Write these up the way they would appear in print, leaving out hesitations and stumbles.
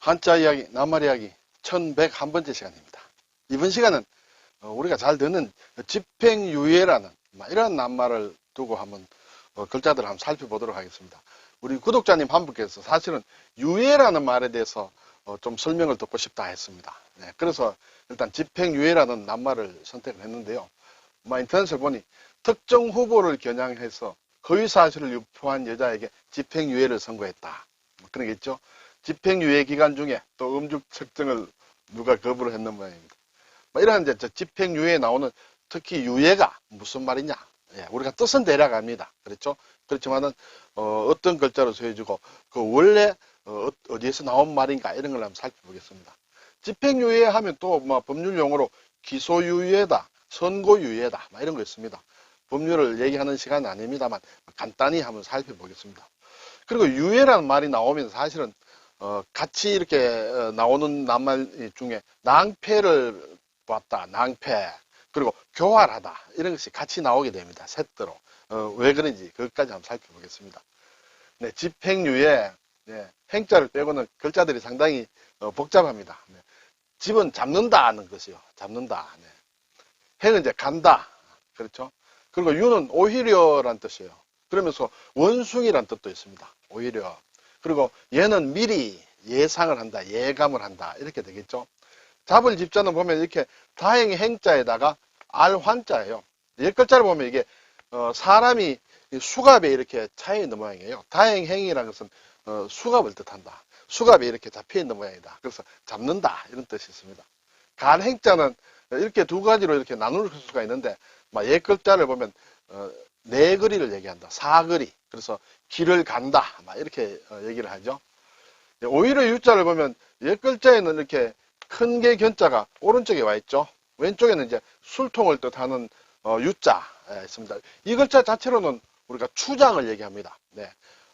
한자 이야기, 낱말 이야기 1101번째 시간입니다. 이번 시간은 우리가 잘 듣는 집행유예라는 이런 낱말을 두고 한번 글자들을 한번 살펴보도록 하겠습니다. 우리 구독자님 한 분께서 사실은 유예라는 말에 대해서 좀 설명을 듣고 싶다 했습니다. 네, 그래서 일단 집행유예라는 낱말을 선택을 했는데요. 인터넷을 보니 특정 후보를 겨냥해서 허위사실을 유포한 여자에게 집행유예를 선고했다. 그러겠죠. 집행유예 기간 중에 또 음주 측정을 누가 거부를 했는 모양입니다. 이런 이제 집행유예에 나오는 특히 유예가 무슨 말이냐. 예, 우리가 뜻은 대략 압니다. 그렇죠? 그렇지만은 어떤 글자로 써주고 그 원래 어디에서 나온 말인가 이런 걸 한번 살펴보겠습니다. 집행유예 하면 또 법률 용어로 기소유예다, 선고유예다 이런 거 있습니다. 법률을 얘기하는 시간은 아닙니다만 간단히 한번 살펴보겠습니다. 그리고 유예라는 말이 나오면 사실은 같이 이렇게 나오는 낱말 중에 낭패를 봤다, 낭패, 그리고 교활하다 이런 것이 같이 나오게 됩니다. 세트로. 왜 그런지 그것까지 한번 살펴보겠습니다. 네, 집행유예, 네, 행자를 빼고는 글자들이 상당히 복잡합니다. 네, 집은 잡는다는 것이요. 잡는다. 네. 행은 이제 간다. 그렇죠? 그리고 유는 오히려란 뜻이에요. 그러면서 원숭이란 뜻도 있습니다. 오히려. 그리고 얘는 미리 예상을 한다, 예감을 한다 이렇게 되겠죠. 잡을 집자는 보면 이렇게 다행히 행자에다가 알환자예요. 옛 글자를 보면 이게 사람이 수갑에 이렇게 차여 있는 모양이에요. 다행행이라는 것은 수갑을 뜻한다. 수갑에 이렇게 잡혀 있는 모양이다. 그래서 잡는다 이런 뜻이 있습니다. 간행자는 이렇게 두 가지로 이렇게 나눌 수가 있는데 옛 글자를 보면 네 거리를 얘기한다. 사거리. 그래서 길을 간다. 이렇게 얘기를 하죠. 오히려 유자를 보면 옛 글자에는 이렇게 큰 개 견자가 오른쪽에 와 있죠. 왼쪽에는 이제 술통을 뜻하는 유자 있습니다. 이 글자 자체로는 우리가 추장을 얘기합니다. 네.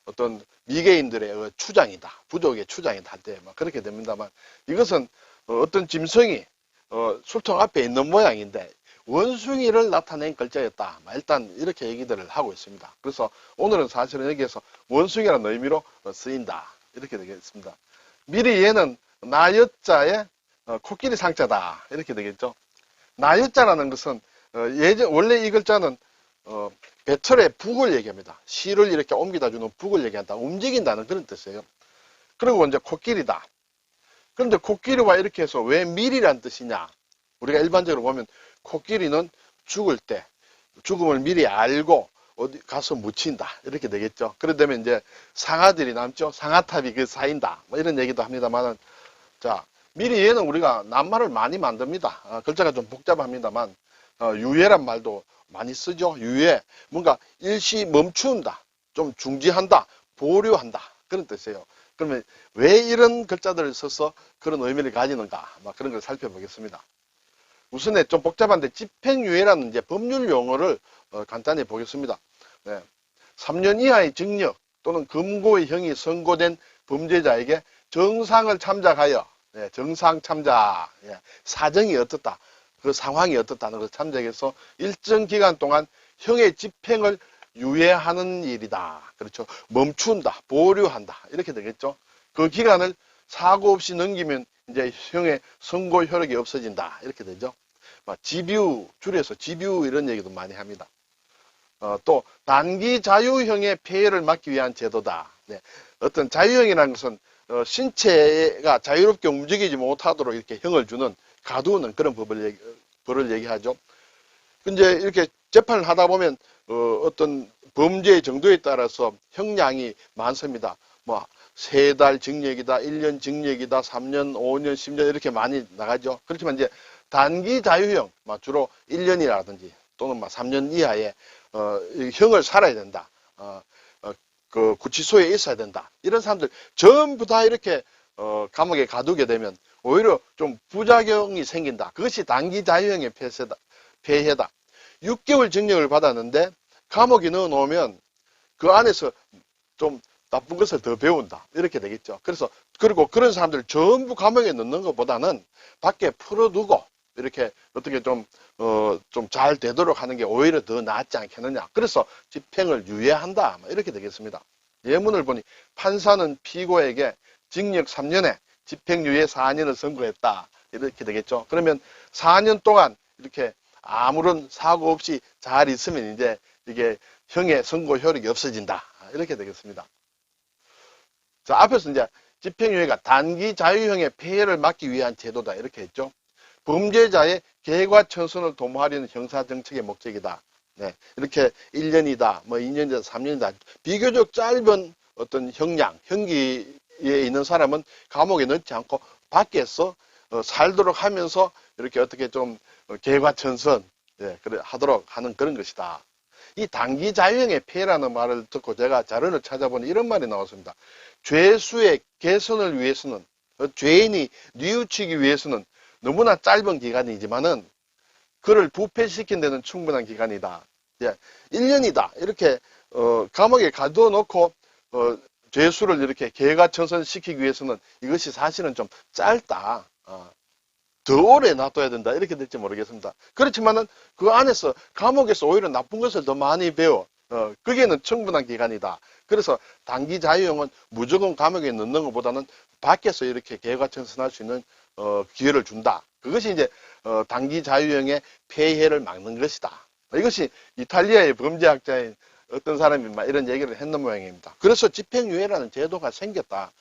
어떤 미개인들의 추장이다. 부족의 추장이다 할 때 그렇게 됩니다만 이것은 어떤 짐승이 술통 앞에 있는 모양인데 원숭이를 나타낸 글자였다. 일단 이렇게 얘기들을 하고 있습니다. 그래서 오늘은 사실은 여기에서 원숭이라는 의미로 쓰인다. 이렇게 되겠습니다. 미리 얘는 나여자의 코끼리 상자다. 이렇게 되겠죠. 나여자라는 것은 원래 이 글자는 배철의 북을 얘기합니다. 시를 이렇게 옮기다 주는 북을 얘기한다. 움직인다는 그런 뜻이에요. 그리고 이제 코끼리다. 그런데 코끼리와 이렇게 해서 왜 미리란 뜻이냐? 우리가 일반적으로 보면 코끼리는 죽을 때 죽음을 미리 알고 어디 가서 묻힌다 이렇게 되겠죠. 그러다면 이제 상아들이 남죠. 상아탑이 그 사인다 이런 얘기도 합니다만은 자 미리 얘는 우리가 낱말을 많이 만듭니다. 글자가 좀 복잡합니다만 유예란 말도 많이 쓰죠. 유예 뭔가 일시 멈춘다, 좀 중지한다, 보류한다 그런 뜻이에요. 그러면 왜 이런 글자들을 써서 그런 의미를 가지는가 그런 걸 살펴보겠습니다. 우선에 좀 복잡한데 집행유예라는 이제 법률 용어를 간단히 보겠습니다. 네. 3년 이하의 징역 또는 금고의 형이 선고된 범죄자에게 정상을 참작하여 정상 참작, 사정이 어떻다, 그 상황이 어떻다는 것을 참작해서 일정 기간 동안 형의 집행을 유예하는 일이다. 그렇죠. 멈춘다, 보류한다 이렇게 되겠죠. 그 기간을 사고 없이 넘기면 이제 형의 선고 효력이 없어진다 이렇게 되죠. 집유, 줄여서 집유 이런 얘기도 많이 합니다. 또 단기 자유형의 폐해를 막기 위한 제도다. 네. 어떤 자유형이라는 것은 신체가 자유롭게 움직이지 못하도록 이렇게 형을 주는 가두는 그런 법을 얘기하죠. 근데 이렇게 재판을 하다 보면 어떤 범죄의 정도에 따라서 형량이 많습니다. 3달 징역이다, 1년 징역이다, 3년, 5년, 10년 이렇게 많이 나가죠. 그렇지만 이제 단기 자유형, 주로 1년이라든지 또는 3년 이하의 형을 살아야 된다. 그 구치소에 있어야 된다. 이런 사람들 전부 다 이렇게 감옥에 가두게 되면 오히려 좀 부작용이 생긴다. 그것이 단기 자유형의 폐해다. 6개월 징역을 받았는데 감옥에 넣어놓으면 그 안에서 좀 나쁜 것을 더 배운다. 이렇게 되겠죠. 그리고 그런 사람들 전부 감옥에 넣는 것보다는 밖에 풀어두고 이렇게 어떻게 좀 잘 되도록 하는 게 오히려 더 낫지 않겠느냐. 그래서 집행을 유예한다. 이렇게 되겠습니다. 예문을 보니 판사는 피고에게 징역 3년에 집행유예 4년을 선고했다. 이렇게 되겠죠. 그러면 4년 동안 이렇게 아무런 사고 없이 잘 있으면 이제 이게 형의 선고 효력이 없어진다. 이렇게 되겠습니다. 자, 앞에서 이제 집행유예가 단기 자유형의 폐해를 막기 위한 제도다. 이렇게 했죠. 범죄자의 계과천선을 도모하려는 형사정책의 목적이다. 네, 이렇게 1년이다, 뭐 2년이다, 3년이다. 비교적 짧은 어떤 형량, 형기에 있는 사람은 감옥에 넣지 않고 밖에서 살도록 하면서 이렇게 어떻게 좀 계과천선 하도록 하는 그런 것이다. 이 단기 자유형의 폐해라는 말을 듣고 제가 자료를 찾아보니 이런 말이 나왔습니다. 죄수의 개선을 위해서는, 죄인이 뉘우치기 위해서는 너무나 짧은 기간이지만은 그를 부패시킨 데는 충분한 기간이다. 1년이다. 이렇게 감옥에 가둬놓고 죄수를 이렇게 계가천선시키기 위해서는 이것이 사실은 좀 짧다. 더 오래 놔둬야 된다. 이렇게 될지 모르겠습니다. 그렇지만은 그 안에서 감옥에서 오히려 나쁜 것을 더 많이 배워. 그게는 충분한 기간이다. 그래서 단기 자유형은 무조건 감옥에 넣는 것보다는 밖에서 이렇게 계가천선할 수 있는 기회를 준다. 그것이 이제 단기 자유형의 폐해를 막는 것이다. 이것이 이탈리아의 범죄학자인 어떤 사람이 막 이런 얘기를 했는 모양입니다. 그래서 집행유예라는 제도가 생겼다.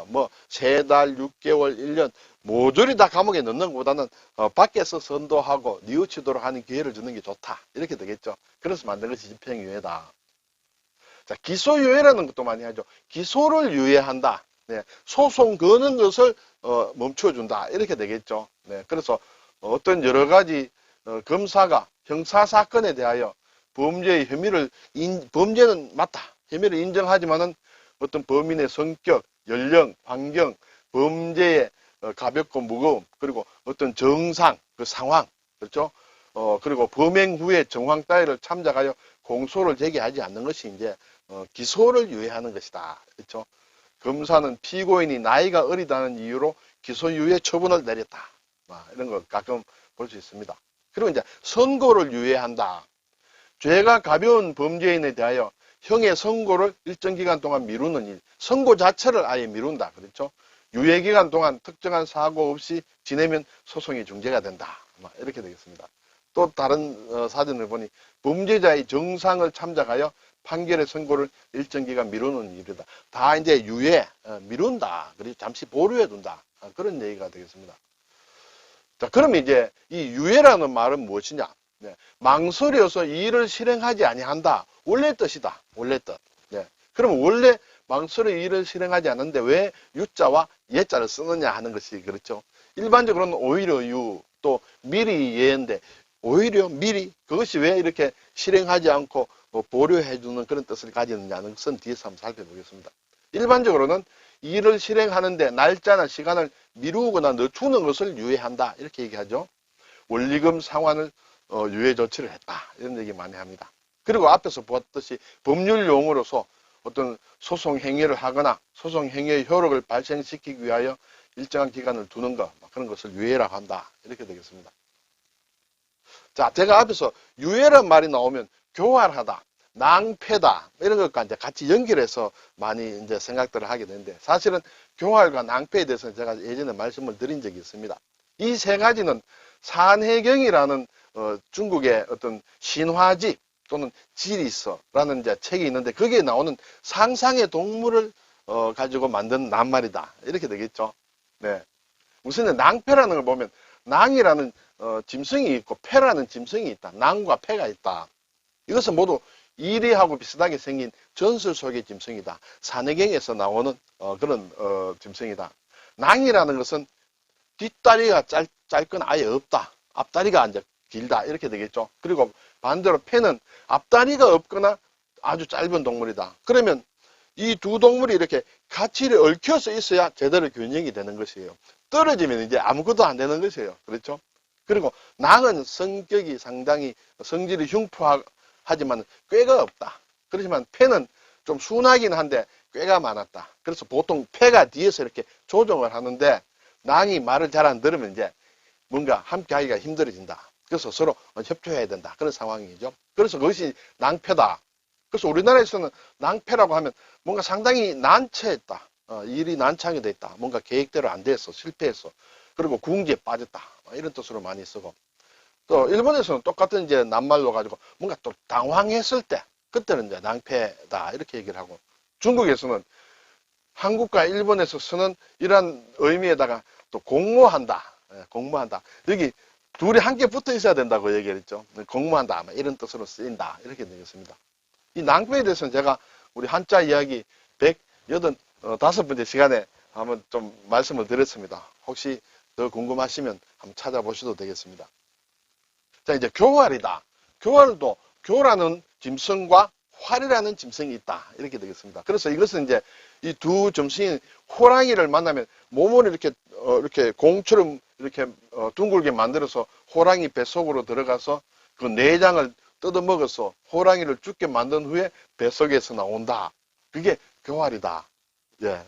뭐 3달, 6개월, 1년 모조리 다 감옥에 넣는 것보다는 밖에서 선도하고 뉘우치도록 하는 기회를 주는 게 좋다. 이렇게 되겠죠. 그래서 만든 것이 집행유예다. 자, 기소유예라는 것도 많이 하죠. 기소를 유예한다. 네, 소송 거는 것을 멈춰준다. 이렇게 되겠죠. 네, 그래서 어떤 여러 가지 검사가 형사사건에 대하여 범죄의 혐의를 범죄는 맞다. 혐의를 인정하지만은 어떤 범인의 성격, 연령, 환경, 범죄의 가볍고 무거움, 그리고 어떤 정상, 그 상황, 그렇죠? 그리고 범행 후의 정황 따위를 참작하여 공소를 제기하지 않는 것이 이제 기소를 유예하는 것이다. 그렇죠? 검사는 피고인이 나이가 어리다는 이유로 기소유예 처분을 내렸다. 이런 걸 가끔 볼 수 있습니다. 그리고 이제 선고를 유예한다. 죄가 가벼운 범죄인에 대하여 형의 선고를 일정 기간 동안 미루는 일. 선고 자체를 아예 미룬다. 그렇죠? 유예기간 동안 특정한 사고 없이 지내면 소송이 중재가 된다. 이렇게 되겠습니다. 또 다른 사전을 보니 범죄자의 정상을 참작하여 판결의 선고를 일정 기간 미루는 일이다. 다 이제 유예, 미룬다. 그리고 잠시 보류해둔다. 그런 얘기가 되겠습니다. 자, 그러면 이제 이 유예라는 말은 무엇이냐? 네, 망설여서 이 일을 실행하지 아니한다. 원래 뜻이다. 원래 뜻. 네. 그러면 원래 망설여 이 일을 실행하지 않는데 왜 유자와 예자를 쓰느냐 하는 것이 그렇죠. 일반적으로는 오히려 유, 또 미리 예인데 오히려 미리 그것이 왜 이렇게 실행하지 않고 보류해주는 그런 뜻을 가지느냐는 것은 뒤에서 한번 살펴보겠습니다. 일반적으로는 이 일을 실행하는데 날짜나 시간을 미루거나 늦추는 것을 유예한다. 이렇게 얘기하죠. 원리금 상환을 유예 조치를 했다. 이런 얘기 많이 합니다. 그리고 앞에서 보았듯이 법률 용어로서 어떤 소송 행위를 하거나 소송 행위의 효력을 발생시키기 위하여 일정한 기간을 두는 것, 그런 것을 유예라고 한다. 이렇게 되겠습니다. 자, 제가 앞에서 유예란 말이 나오면 교활하다, 낭패다, 이런 것과 이제 같이 연결해서 많이 이제 생각들을 하게 되는데 사실은 교활과 낭패에 대해서는 제가 예전에 말씀을 드린 적이 있습니다. 이 세 가지는 산해경이라는 중국의 어떤 신화집 또는 지리서라는 이제 책이 있는데 거기에 나오는 상상의 동물을 가지고 만든 낱말이다. 이렇게 되겠죠. 네. 우선 낭패라는 걸 보면 낭이라는 짐승이 있고 패라는 짐승이 있다. 낭과 패가 있다. 이것은 모두 이리하고 비슷하게 생긴 전설 속의 짐승이다. 산해경에서 나오는 그런 짐승이다. 낭이라는 것은 뒷다리가 짧거나 아예 없다. 앞다리가 이제 길다. 이렇게 되겠죠. 그리고 반대로 패는 앞다리가 없거나 아주 짧은 동물이다. 그러면 이 두 동물이 이렇게 같이 얽혀서 있어야 제대로 균형이 되는 것이에요. 떨어지면 이제 아무것도 안 되는 것이에요. 그렇죠? 그리고 낭은 성격이 상당히 성질이 흉포하지만 꾀가 없다. 그렇지만 패는 좀 순하긴 한데 꾀가 많았다. 그래서 보통 패가 뒤에서 이렇게 조종을 하는데 낭이 말을 잘 안 들으면 이제 뭔가 함께 하기가 힘들어진다. 그래서 서로 협조해야 된다. 그런 상황이죠. 그래서 그것이 낭패다. 그래서 우리나라에서는 낭패라고 하면 뭔가 상당히 난처했다. 일이 난창이 돼 있다. 뭔가 계획대로 안 됐어. 실패했어. 그리고 궁지에 빠졌다. 이런 뜻으로 많이 쓰고. 또 일본에서는 똑같은 이제 낱말로 가지고 뭔가 또 당황했을 때 그때는 이제 낭패다 이렇게 얘기를 하고, 중국에서는 한국과 일본에서 쓰는 이런 의미에다가 또 공모한다. 공모한다. 여기 둘이 함께 붙어 있어야 된다고 얘기했죠. 공모한다. 이런 뜻으로 쓰인다. 이렇게 되겠습니다. 이 낭패에 대해서는 제가 우리 한자 이야기 185번째 시간에 한번 좀 말씀을 드렸습니다. 혹시 더 궁금하시면 한번 찾아보셔도 되겠습니다. 자, 이제 교활이다. 교활도 교라는 짐승과 활이라는 짐승이 있다. 이렇게 되겠습니다. 그래서 이것은 이제 이 두 짐승이 호랑이를 만나면 몸을 이렇게 공처럼 이렇게 둥글게 만들어서 호랑이 뱃속으로 들어가서 그 내장을 뜯어먹어서 호랑이를 죽게 만든 후에 뱃속에서 나온다. 그게 교활이다. 예.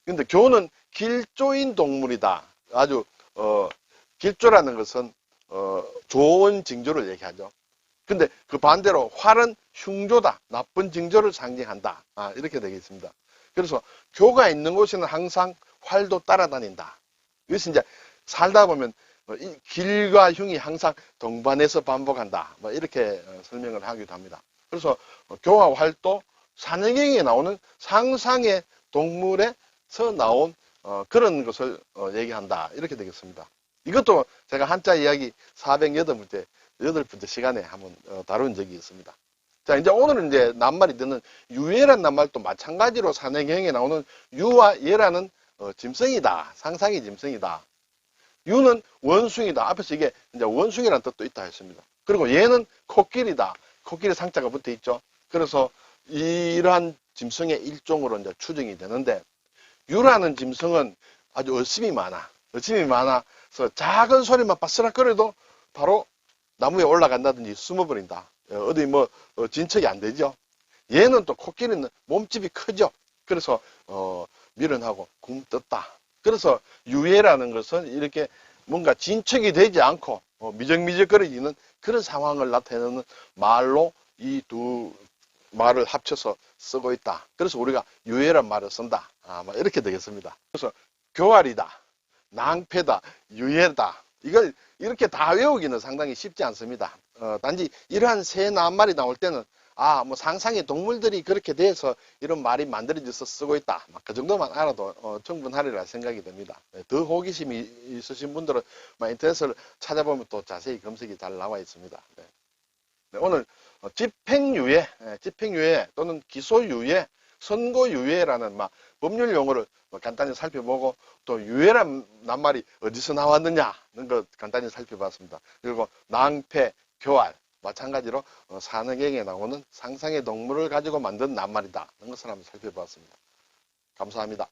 근데 교는 길조인 동물이다. 아주 길조라는 것은 좋은 징조를 얘기하죠. 근데 그 반대로 활은 흉조다. 나쁜 징조를 상징한다. 이렇게 되겠습니다. 그래서 교가 있는 곳에는 항상 활도 따라다닌다. 이것이 이제 살다 보면 이 길과 흉이 항상 동반해서 반복한다. 이렇게 설명을 하기도 합니다. 그래서 교와 활도 산해경에 나오는 상상의 동물에서 나온 그런 것을 얘기한다. 이렇게 되겠습니다. 이것도 제가 한자 이야기 408번째 시간에 한번 다룬 적이 있습니다. 자, 이제 오늘은 이제 낱말이 되는 유예란 낱말도 마찬가지로 산해경에 나오는 유와 예라는 짐승이다. 상상의 짐승이다. 유는 원숭이다. 앞에서 이게 이제 원숭이라는 뜻도 있다 했습니다. 그리고 얘는 코끼리다. 코끼리 상자가 붙어 있죠. 그래서 이러한 짐승의 일종으로 이제 추정이 되는데, 유라는 짐승은 아주 의심이 많아. 의심이 많아서 작은 소리만 바스락거려도 바로 나무에 올라간다든지 숨어버린다. 어디 진척이 안 되죠. 얘는 또 코끼리는 몸집이 크죠. 그래서 미련하고 굼떴다. 그래서 유예라는 것은 이렇게 뭔가 진척이 되지 않고 미적미적거리는 그런 상황을 나타내는 말로 이 두 말을 합쳐서 쓰고 있다. 그래서 우리가 유예란 말을 쓴다. 이렇게 되겠습니다. 그래서 교활이다, 낭패다, 유예다. 이걸 이렇게 다 외우기는 상당히 쉽지 않습니다. 단지 이러한 세 낱말이 나올 때는 상상의 동물들이 그렇게 돼서 이런 말이 만들어져서 쓰고 있다. 그 정도만 알아도 충분하리라 생각이 됩니다. 더 호기심이 있으신 분들은 인터넷을 찾아보면 또 자세히 검색이 잘 나와 있습니다. 네, 오늘 집행유예, 집행유예 또는 기소유예, 선고유예라는 법률 용어를 간단히 살펴보고, 또 유예란 낱말이 어디서 나왔느냐는 것 간단히 살펴봤습니다. 그리고 낭패, 교활, 마찬가지로 산해경에 나오는 상상의 동물을 가지고 만든 낱말이다. 이런 것을 한번 살펴봤습니다. 감사합니다.